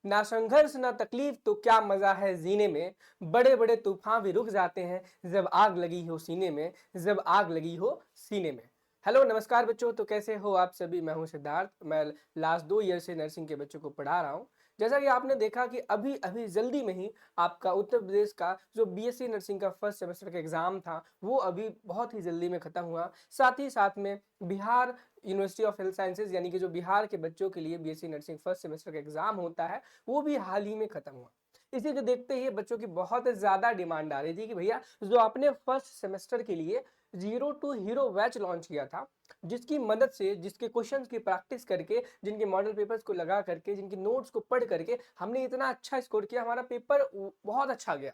ना संघर्ष ना तकलीफ तो क्या मजा है जीने में, बड़े बड़े तूफान भी रुक जाते हैं जब आग लगी हो सीने में, जब आग लगी हो सीने में। हेलो नमस्कार बच्चों, तो कैसे हो आप सभी। मैं हूं सिद्धार्थ। मैं लास्ट 2 ईयर से नर्सिंग के बच्चों को पढ़ा रहा हूं। जैसा कि आपने देखा कि अभी अभी जल्दी में ही आपका उत्तर प्रदेश का जो बीएससी नर्सिंग का फर्स्ट सेमेस्टर का एग्जाम था वो अभी बहुत ही जल्दी में खत्म हुआ। साथ ही साथ में Bihar university of health sciences यानी कि जो बिहार के बच्चों के लिए बीएससी नर्सिंग फर्स्ट सेमेस्टर का एग्जाम होता है वो भी हाल ही में खत्म हुआ। इसी को देखते ही बच्चों की बहुत ज्यादा डिमांड आ रही थी कि भैया जो आपने फर्स्ट सेमेस्टर के लिए zero to hero batch launch किया था, जिसकी मदद से जिसके क्वेश्चंस की प्रैक्टिस करके, जिनके मॉडल पेपर्स को लगा करके, जिनके नोट्स को पढ़ करके हमने इतना अच्छा स्कोर किया, हमारा पेपर बहुत अच्छा गया,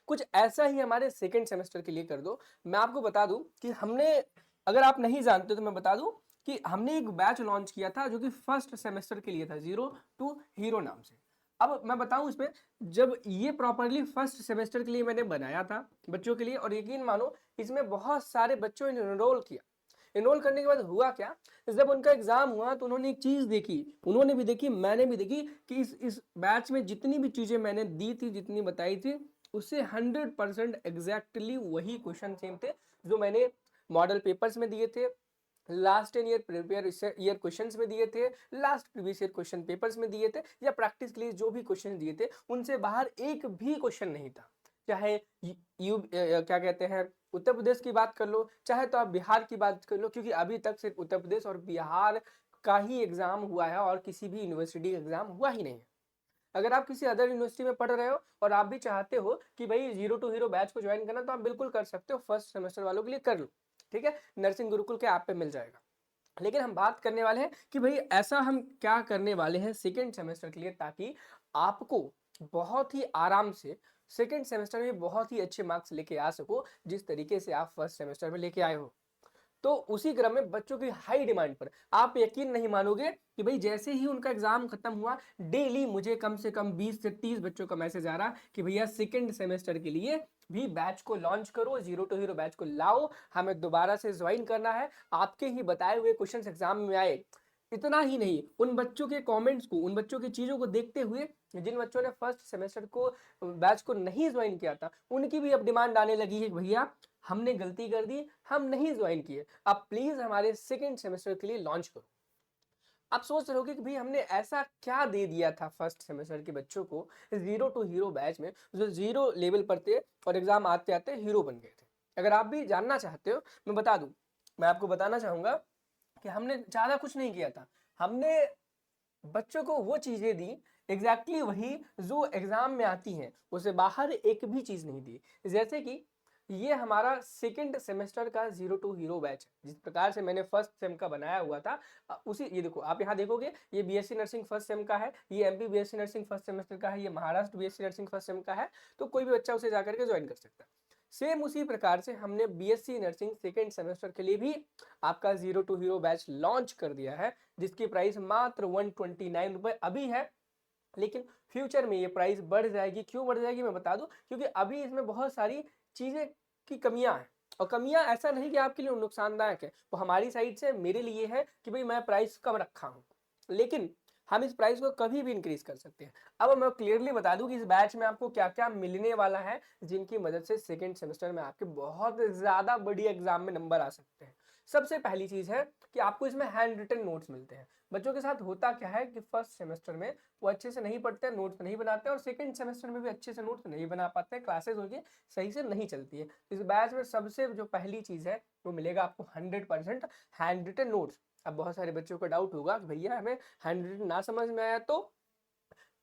कुछ ऐसा ही हमारे सेकेंड सेमेस्टर के लिए कर दो। मैं आपको बता दूं कि हमने, अगर आप नहीं जानते तो मैं बता दूं कि हमने एक बैच लॉन्च किया था जो कि फर्स्ट सेमेस्टर के लिए था, जीरो टू हीरो नाम से। अब मैं बताऊं इसमें, जब ये प्रॉपरली फर्स्ट सेमेस्टर के लिए मैंने बनाया था बच्चों के लिए, और यकीन मानो इसमें बहुत सारे बच्चों ने एनरोल किया। एनरोल करने के बाद हुआ क्या, जब उनका एग्जाम हुआ तो उन्होंने एक चीज देखी, उन्होंने भी देखी मैंने भी देखी कि इस बैच में जितनी भी चीजें मैंने दी थी, जितनी बताई थी, उससे 100% एग्जैक्टली वही क्वेश्चन सेम थे जो मैंने मॉडल पेपर्स में दिए थे, last 10 year previous year questions में दिए थे, last previous year question papers में दिए थे, या प्रैक्टिस के लिए जो भी क्वेश्चन दिए थे उनसे बाहर एक भी क्वेश्चन नहीं था। चाहे क्या कहते हैं, उत्तर प्रदेश की बात कर लो, चाहे तो आप बिहार की बात कर लो, क्योंकि अभी तक सिर्फ उत्तर प्रदेश और बिहार का ही एग्जाम हुआ है और किसी भी यूनिवर्सिटी का एग्जाम हुआ ही नहीं है। अगर आप किसी अदर यूनिवर्सिटी में पढ़ रहे हो और आप भी चाहते हो कि भाई जीरो टू हीरो बैच को ज्वाइन करना, तो आप बिल्कुल कर सकते हो, फर्स्ट सेमेस्टर वालों के लिए कर लो। ठीक है, नर्सिंग गुरुकुल के ऐप पे मिल जाएगा। लेकिन हम बात करने वाले हैं कि भाई ऐसा हम क्या करने वाले हैं सेकेंड सेमेस्टर के लिए, ताकि आपको बहुत ही आराम से सेकेंड सेमेस्टर में बहुत ही अच्छे मार्क्स लेके आ सको, जिस तरीके से आप फर्स्ट सेमेस्टर में लेके आए हो। तो उसी क्रम में बच्चों की हाई डिमांड पर आप यकीन नहीं मानोगे कि भाई जैसे ही उनका एग्जाम खत्म हुआ, डेली मुझे कम से कम 20 से 30 बच्चों का मैसेज आ रहा कि भैया सेकंड सेमेस्टर के लिए भी बैच को लॉन्च करो, जीरो टू हीरो बैच को लाओ, हमें दोबारा से ज्वाइन करना है, आपके ही बताए हुए क्वेश्चन एग्जाम में आए। इतना ही नहीं, उन बच्चों के कमेंट्स को, उन बच्चों की चीजों को देखते हुए, जिन बच्चों ने फर्स्ट सेमेस्टर को बैच को नहीं ज्वाइन किया था, उनकी भी अब डिमांड आने लगी है कि भैया हमने गलती कर दी, हम नहीं ज्वाइन किए, आप प्लीज हमारे सेकेंड सेमेस्टर के लिए लॉन्च करो। आप सोच रहे होगे कि भाई हमने ऐसा क्या दे दिया था फर्स्ट सेमेस्टर के बच्चों को जीरो टू हीरो बैच में, जो जीरो लेवल पर थे और एग्जाम आते आते हीरो बन गए थे। अगर आप भी जानना चाहते हो मैं बता दूं, मैं आपको बताना चाहूंगा कि हमने ज्यादा कुछ नहीं किया था। हमने बच्चों को वो चीजें दी, एग्जैक्टली वही जो एग्जाम में आती हैं, उसे बाहर एक भी चीज नहीं दी। जैसे कि ये हमारा सेकंड सेमेस्टर का जीरो टू हीरो बैच है, जिस प्रकार से मैंने फर्स्ट सेम का बनाया हुआ था, उसी, ये देखो आप यहाँ देखोगे, ये बीएससी नर्सिंग फर्स्ट सेम का है, ये MP BSc nursing first semester का है, ये Maharashtra BSc nursing first sem का है। तो कोई भी बच्चा उसे जाकर के ज्वाइन कर सकता है। सेम उसी प्रकार से हमने बीएससी नर्सिंग सेकेंड सेमेस्टर के लिए भी आपका zero to hero batch launch कर दिया है, जिसकी प्राइस मात्र 129 रुपए अभी है। लेकिन फ्यूचर में ये प्राइस बढ़ जाएगी। क्यों बढ़ जाएगी मैं बता दूं, क्योंकि अभी इसमें बहुत सारी चीजें की कमियां हैं, और कमियां ऐसा नहीं कि आपके लिए नुकसानदायक है, वो हमारी साइड से मेरे लिए है कि भाई मैं प्राइस कम रखा हूं, लेकिन हम इस प्राइस को कभी भी इंक्रीज कर सकते हैं। अब मैं क्लियरली बता दूं कि इस बैच में आपको क्या क्या मिलने वाला है, जिनकी मदद से सेकेंड सेमेस्टर में आपके बहुत ज्यादा बड़ी एग्जाम में नंबर आ सकते हैं। सबसे पहली चीज है कि आपको इसमें हैंड रिटन नोट्स मिलते हैं। बच्चों के साथ होता क्या है कि फर्स्ट सेमेस्टर में वो अच्छे से नहीं पढ़ते हैं, नोट्स नहीं बनाते हैं, और सेकंड सेमेस्टर में भी अच्छे से नोट्स नहीं बना पाते हैं, क्लासेस उनकी सही से नहीं चलती है। इस बैच में सबसे जो पहली चीज है वो मिलेगा आपको 100% हैंड रिटन नोट्स। अब बहुत सारे बच्चों को डाउट होगा कि भैया हमें हैंड रिटन ना समझ में आया तो,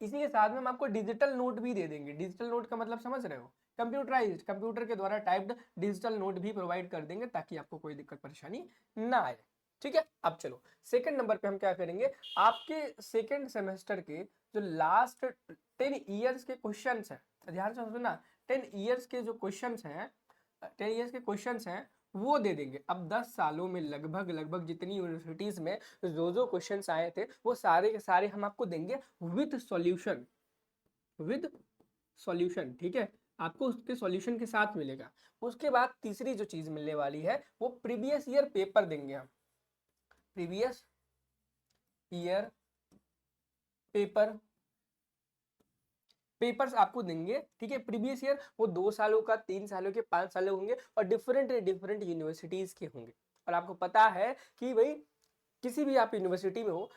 इसी के साथ में हम आपको डिजिटल नोट भी दे देंगे। डिजिटल नोट का मतलब समझ रहे हो, कंप्यूटराइज्ड, कंप्यूटर के द्वारा टाइप्ड डिजिटल नोट भी प्रोवाइड कर देंगे, ताकि आपको कोई दिक्कत परेशानी ना आए। ठीक है, अब चलो सेकंड नंबर पे हम क्या करेंगे, आपके सेकंड सेमेस्टर के जो लास्ट 10 ईयर्स के क्वेश्चंस हैं, ध्यान से सुनना, 10 ईयर्स के जो क्वेश्चंस हैं, 10 ईयर्स के क्वेश्चंस हैं, वो दे देंगे। अब 10 सालों में लगभग लगभग जितनी यूनिवर्सिटीज में जो जो क्वेश्चंस आए थे वो सारे के सारे हम आपको देंगे विद सॉल्यूशन, विद सॉल्यूशन। ठीक है, आपको उसके सॉल्यूशन के साथ मिलेगा। उसके बाद तीसरी जो चीज मिलने वाली है वो प्रीवियस ईयर पेपर देंगे हम। प्रीवियस ईयर पेपर पेपर्स आपको देंगे, ठीक है। प्रीवियस ईयर वो 2 सालों का, 3 सालों के, 5 सालों होंगे और डिफरेंट डिफरेंट यूनिवर्सिटीज के होंगे। और आपको पता है कि भाई किसी भी आप यूनिवर्सिटी में हो,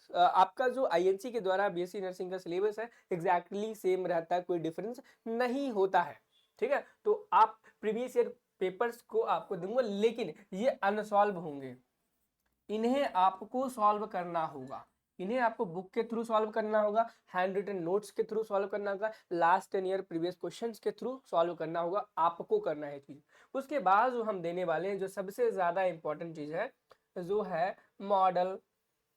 आपका जो आईएनसी के द्वारा बीएससी नर्सिंग का सिलेबस है एग्जैक्टली सेम रहता है, कोई डिफरेंस नहीं होता है, ठीक है। तो आप प्रीवियस ईयर पेपर्स को आपको दूंगा, लेकिन ये अनसॉल्व होंगे, इन्हें आपको सॉल्व करना होगा, इन्हें आपको बुक के थ्रू सॉल्व करना होगा, हैंड रिटन नोट्स के थ्रू सॉल्व करना होगा, लास्ट 10 ईयर प्रीवियस क्वेश्चंस के थ्रू सॉल्व करना होगा, आपको करना है चीज। उसके बाद जो हम देने वाले हैं, जो सबसे ज्यादा इंपॉर्टेंट चीज है, जो है मॉडल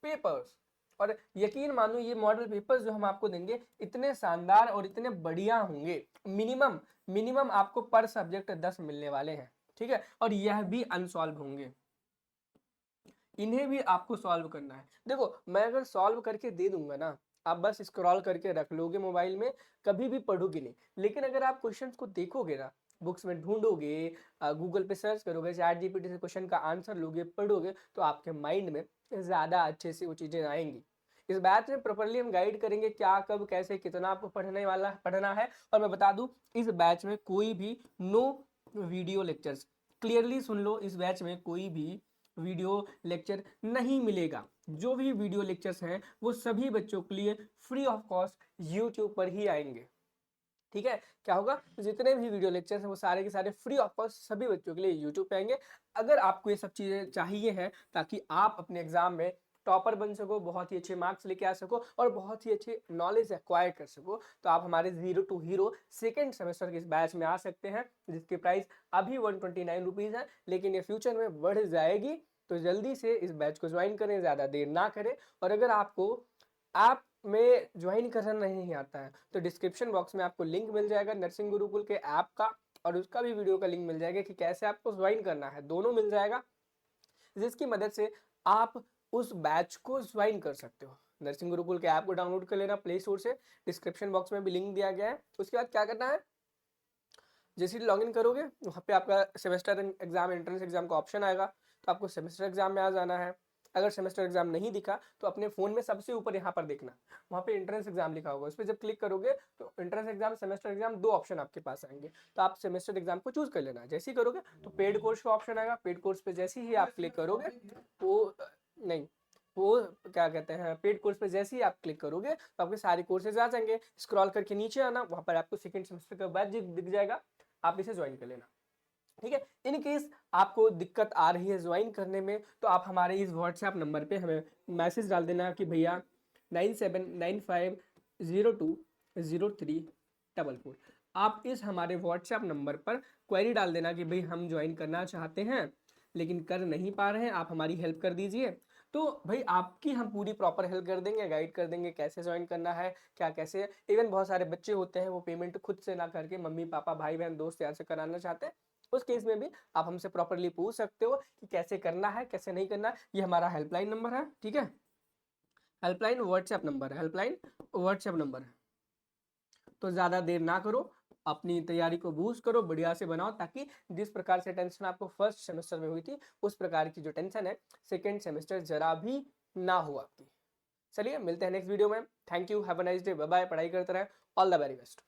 पेपर्स। और यकीन मानो ये मॉडल पेपर्स जो हम आपको देंगे इतने शानदार और इतने बढ़िया होंगे, मिनिमम मिनिमम आपको पर सब्जेक्ट 10 मिलने वाले हैं, ठीक है। और यह भी अनसॉल्व होंगे, इन्हें भी आपको सॉल्व करना है। देखो मैं अगर सॉल्व करके दे दूंगा ना, आप बस स्क्रॉल करके रख लोगे मोबाइल में, कभी भी पढ़ोगे नहीं। लेकिन अगर आप क्वेश्चंस को देखोगे ना, बुक्स में ढूंढोगे, गूगल पे सर्च करोगे, चैट जीपीटी से क्वेश्चन का आंसर लोगे, पढ़ोगे, तो आपके माइंड में ज्यादा अच्छे से वो चीजें आएंगी। इस बैच में प्रॉपरली हम गाइड करेंगे क्या, कब, कैसे, कितना आपको पढ़ना है। और मैं बता दूं, इस बैच में कोई भी नो वीडियो लेक्चर्स, क्लियरली सुन लो, इस बैच में कोई भी वीडियो लेक्चर नहीं मिलेगा। जो भी वीडियो लेक्चर्स हैं वो सभी बच्चों के लिए फ्री ऑफ कॉस्ट यूट्यूब पर ही आएंगे, ठीक है। क्या होगा, जितने भी वीडियो लेक्चर्स हैं वो सारे के सारे फ्री ऑफ कॉस्ट सभी बच्चों के लिए यूट्यूब पे आएंगे। अगर आपको ये सब चीजें चाहिए हैं ताकि आप अपने एग्जाम में टॉपर बन सको, बहुत ही अच्छे मार्क्स लेके आ सको और बहुत ही अच्छे नॉलेज एक्वायर कर सको, तो आप हमारे zero to hero second semester के इस बैच में आ सकते हैं, जिसकी प्राइस अभी 129 रुपीज है, लेकिन ये फ्यूचर में बढ़ जाएगी। तो जल्दी से इस बैच को ज्वाइन करें, ज्यादा देर ना करें। और अगर आपको ऐप में ज्वाइन करना नहीं आता है तो डिस्क्रिप्शन बॉक्स में आपको लिंक मिल जाएगा नर्सिंग गुरुकुल के ऐप का, और उसका भी वीडियो का लिंक मिल जाएगा कि कैसे आपको ज्वाइन करना है, दोनों मिल जाएगा, जिसकी मदद से आप उस बैच को ज्वाइन कर सकते हो। नर्सिंग गुरुकुल के ऐप को डाउनलोड कर लेना प्ले स्टोर से, डिस्क्रिप्शन बॉक्स में भी लिंक दिया गया है। उसके बाद क्या करना है, जैसे ही लॉगिन करोगे वहाँ पे आपका सेमेस्टर एग्जाम, एंट्रेंस एग्जाम का ऑप्शन आएगा, तो आपको सेमेस्टर एग्जाम में आ जाना है। अगर सेमेस्टर एग्जाम नहीं दिखा तो अपने फोन में सबसे ऊपर यहाँ पर देखना, वहाँ पे एंट्रेंस एग्जाम लिखा होगा, उस पर जब क्लिक करोगे तो एंट्रेंस एग्जाम, सेमेस्टर एग्जाम, दो ऑप्शन आपके पास आएंगे। तो आप सेमेस्टर एग्जाम को चूज कर लेना। जैसे ही करोगे तो पेड कोर्स का ऑप्शन आएगा, पेड कोर्स पे जैसे ही आप क्लिक करोगे वो नहीं वो क्या कहते हैं, पेड कोर्स पे जैसे ही आप क्लिक करोगे तो आपके सारे कोर्सेज आ जाएंगे। स्क्रॉल करके नीचे आना, वहां पर आपको सेकंड सेमेस्टर का बैच दिख जाएगा, आप इसे ज्वाइन कर लेना, ठीक है। इन केस आपको दिक्कत आ रही है ज्वाइन करने में, तो आप हमारे इस व्हाट्सएप नंबर पे हमें मैसेज डाल देना कि भैया 9795020344। आप इस हमारे व्हाट्सएप नंबर पर क्वेरी डाल देना कि भाई हम ज्वाइन करना चाहते हैं लेकिन कर नहीं पा रहे हैं, आप हमारी हेल्प कर दीजिए। तो भाई आपकी हम पूरी प्रॉपर हेल्प कर देंगे, गाइड कर देंगे कैसे ज्वाइन करना है, क्या कैसे। इवन बहुत सारे बच्चे होते हैं वो पेमेंट खुद से ना करके मम्मी पापा, भाई बहन, दोस्त यार से कराना चाहते हैं, उस केस में भी आप हमसे प्रॉपरली पूछ सकते हो कि कैसे करना है, कैसे नहीं करना है। ये हमारा हेल्पलाइन नंबर है, ठीक है, हेल्पलाइन व्हाट्सएप नंबर है, हेल्पलाइन व्हाट्सएप नंबर है। तो ज्यादा देर ना करो, अपनी तैयारी को बूस्ट करो, बढ़िया से बनाओ, ताकि जिस प्रकार से टेंशन आपको फर्स्ट सेमेस्टर में हुई थी उस प्रकार की जो टेंशन है सेकेंड सेमेस्टर जरा भी ना हो आपकी। चलिए मिलते हैं नेक्स्ट वीडियो में। Thank you, have a nice day, bye bye, पढ़ाई करते रहे, ऑल द वेरी बेस्ट।